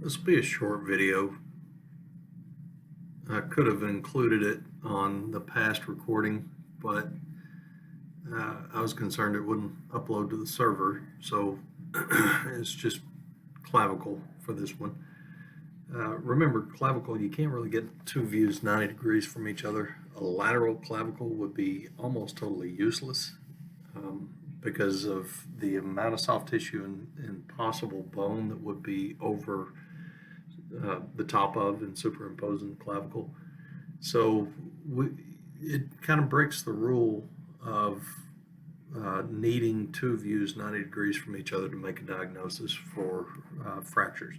This will be a short video. I could have included it on the past recording, but I was concerned it wouldn't upload to the server, so it's just clavicle for this one. Remember, clavicle, you can't really get two views 90 degrees from each other. A lateral clavicle would be almost totally useless because of the amount of soft tissue and possible bone that would be over the top of and superimposing the clavicle. So it kind of breaks the rule of needing two views 90 degrees from each other to make a diagnosis for fractures.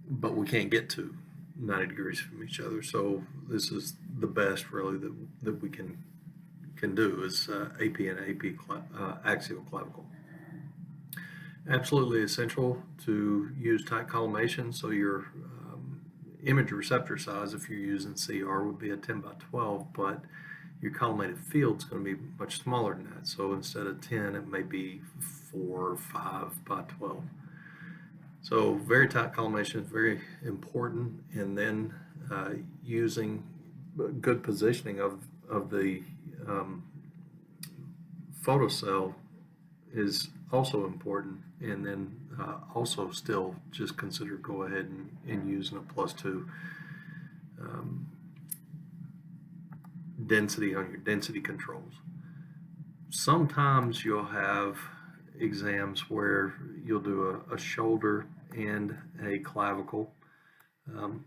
But we can't get to 90 degrees from each other, so this is the best really that we can do is AP and AP axial clavicle. Absolutely essential to use tight collimation, so your image receptor size, if you're using CR, would be a 10 by 12, but your collimated field is going to be much smaller than that. So instead of 10, it may be 4 or 5 by 12. So very tight collimation is very important, and then using good positioning of the photocell is also important, and then also still just consider go ahead and using a +2 density on your density controls. Sometimes you'll have exams where you'll do a shoulder and a clavicle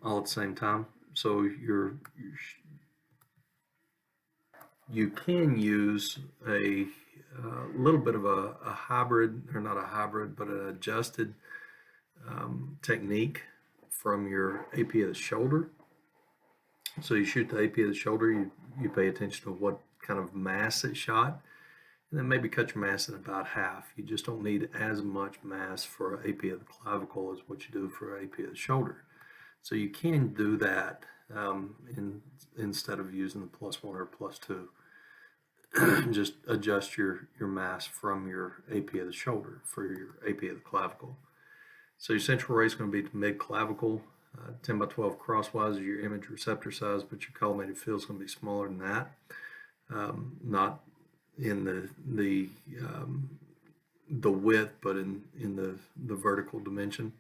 all at the same time. So you can use a little bit of a hybrid, or not a hybrid, but an adjusted technique from your AP of the shoulder. So you shoot the AP of the shoulder, you pay attention to what kind of mass it shot, and then maybe cut your mass in about half. You just don't need as much mass for AP of the clavicle as what you do for AP of the shoulder. So you can do that instead of using the +1 or +2. Just adjust your mass from your AP of the shoulder for your AP of the clavicle. So your central ray is going to be to mid clavicle. 10 by 12 crosswise is your image receptor size, but your collimated field is going to be smaller than that. Not in the width, but in the vertical dimension.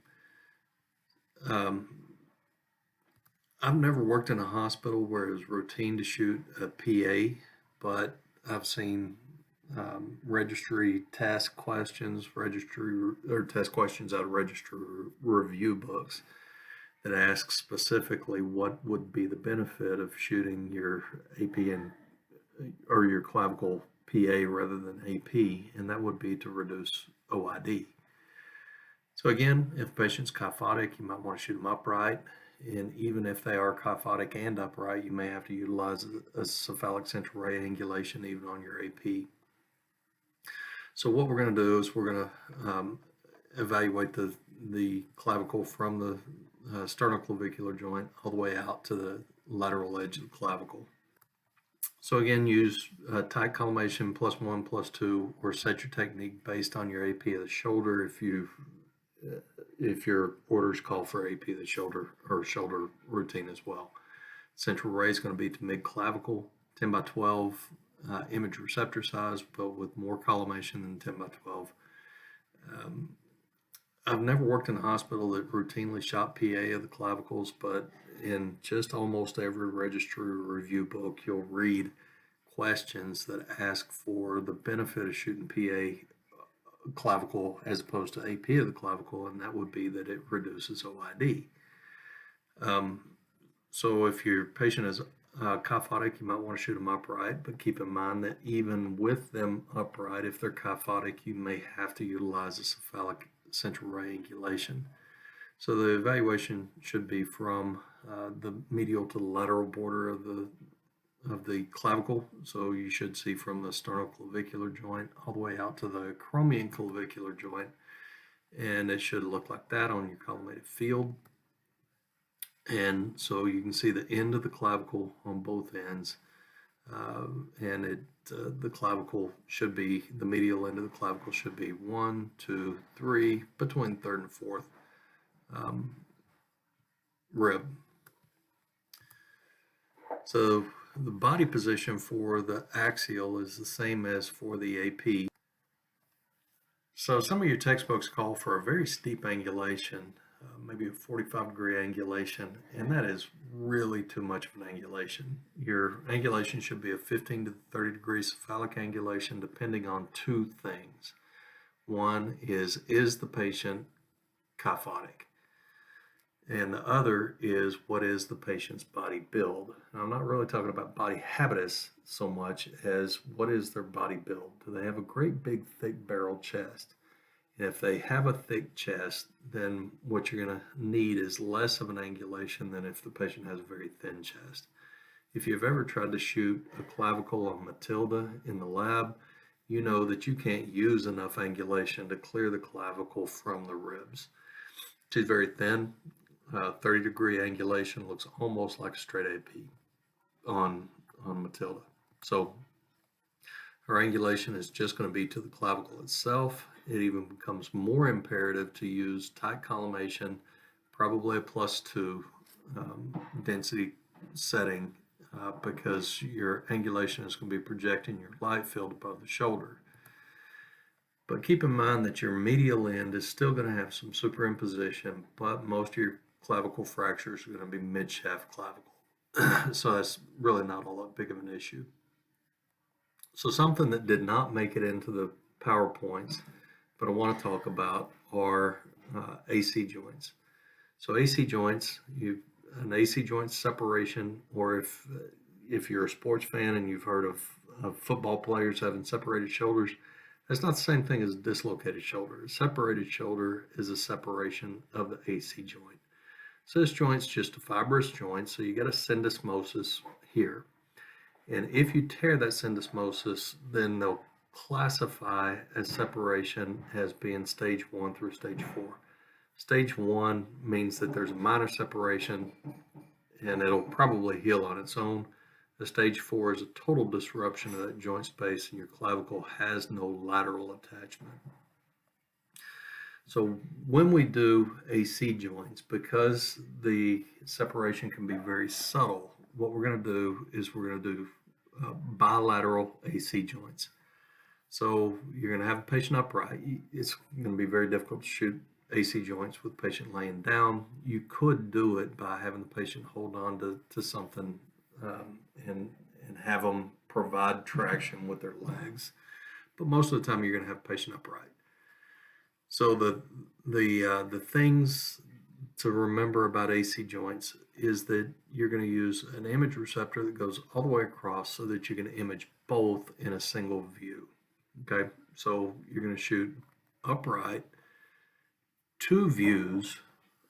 I've never worked in a hospital where it was routine to shoot a PA, but I've seen registry task questions, test questions out of registry review books that ask specifically what would be the benefit of shooting your AP or your clavicle PA rather than AP, and that would be to reduce OID. So again, if the patient's kyphotic, you might want to shoot them upright, and even if they are kyphotic and upright, you may have to utilize a cephalic central ray angulation even on your AP. So what we're going to do is we're going to evaluate the clavicle from the sternoclavicular joint all the way out to the lateral edge of the clavicle. So again, use tight collimation +1, +2, or set your technique based on your AP of the shoulder if your orders call for AP of the shoulder or shoulder routine as well. Central ray is going to be to mid clavicle, 10 by 12 image receptor size, but with more collimation than 10 by 12. I've never worked in a hospital that routinely shot PA of the clavicles, but in just almost every registry review book, you'll read questions that ask for the benefit of shooting PA clavicle as opposed to AP of the clavicle, and that would be that it reduces OID. So if your patient is kyphotic, you might want to shoot them upright, but keep in mind that even with them upright, if they're kyphotic, you may have to utilize a cephalic central ray angulation. So the evaluation should be from the medial to the lateral border of the clavicle. So you should see from the sternoclavicular joint all the way out to the acromion clavicular joint, and it should look like that on your collimated field. And so you can see the end of the clavicle on both ends, and the clavicle should be, the medial end of the clavicle should be 1, 2, 3, between third and fourth um, rib. So the body position for the axial is the same as for the AP. So some of your textbooks call for a very steep angulation, maybe a 45-degree angulation, and that is really too much of an angulation. Your angulation should be a 15 to 30 degree cephalic angulation depending on two things. One is the patient kyphotic? And the other is, what is the patient's body build? Now, I'm not really talking about body habitus so much as what is their body build. Do they have a great big thick barrel chest? And if they have a thick chest, then what you're going to need is less of an angulation than if the patient has a very thin chest. If you've ever tried to shoot a clavicle on Matilda in the lab, you know that you can't use enough angulation to clear the clavicle from the ribs. She's very thin. 30-degree angulation looks almost like a straight AP on Matilda. So her angulation is just going to be to the clavicle itself. It even becomes more imperative to use tight collimation, probably a +2 density setting, because your angulation is going to be projecting your light field above the shoulder. But keep in mind that your medial end is still going to have some superimposition, but most of your clavicle fractures are going to be mid-shaft clavicle. So that's really not all that big of an issue. So something that did not make it into the PowerPoints, but I want to talk about are AC joints. So AC joints, an AC joint separation, or if you're a sports fan and you've heard of football players having separated shoulders, that's not the same thing as a dislocated shoulder. A separated shoulder is a separation of the AC joint. So this joint's just a fibrous joint, so you got a syndesmosis here. And if you tear that syndesmosis, then they'll classify as separation as being stage 1 through stage 4. Stage 1 means that there's a minor separation and it'll probably heal on its own. The stage 4 is a total disruption of that joint space and your clavicle has no lateral attachment. So when we do AC joints, because the separation can be very subtle, what we're going to do is we're going to do bilateral AC joints. So you're going to have a patient upright. It's going to be very difficult to shoot AC joints with the patient laying down. You could do it by having the patient hold on to something and have them provide traction with their legs. But most of the time you're going to have a patient upright. So the things to remember about AC joints is that you're going to use an image receptor that goes all the way across so that you can image both in a single view. Okay, so you're going to shoot upright 2 views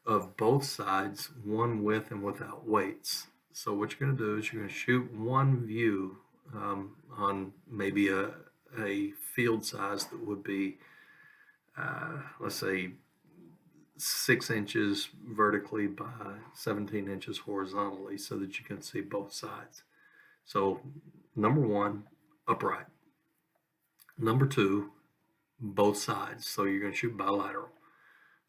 of both sides, one with and without weights. So what you're going to do is you're going to shoot one view on maybe a field size that would be let's say 6 inches vertically by 17 inches horizontally so that you can see both sides. So number 1, upright. Number 2, both sides. So you're going to shoot bilateral.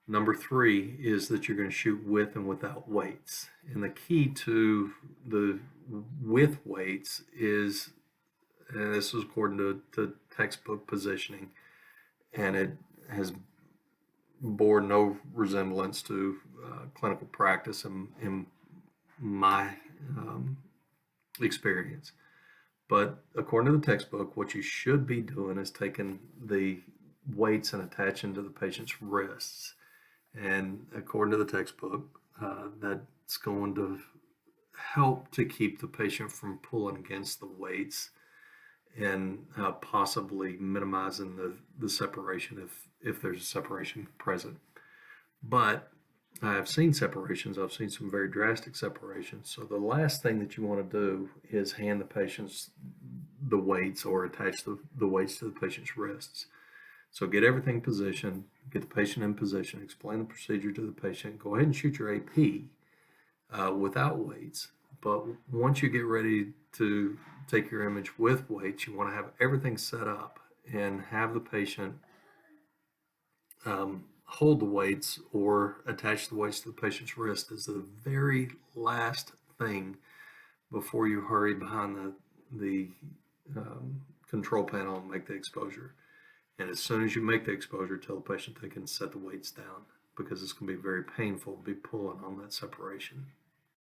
Number 3 is that you're going to shoot with and without weights. And the key to the with weights is, and this is according to textbook positioning, and it has bore no resemblance to clinical practice in my experience. But according to the textbook, what you should be doing is taking the weights and attaching to the patient's wrists. And according to the textbook, that's going to help to keep the patient from pulling against the weights and possibly minimizing the separation if there's a separation present. But I have seen separations. I've seen some very drastic separations. So the last thing that you want to do is hand the patients the weights or attach the weights to the patient's wrists. So get everything positioned, get the patient in position, explain the procedure to the patient, go ahead and shoot your AP without weights. But once you get ready to take your image with weights, you want to have everything set up and have the patient hold the weights or attach the weights to the patient's wrist is the very last thing before you hurry behind the control panel and make the exposure. And as soon as you make the exposure, tell the patient they can set the weights down, because it's going to be very painful to be pulling on that separation.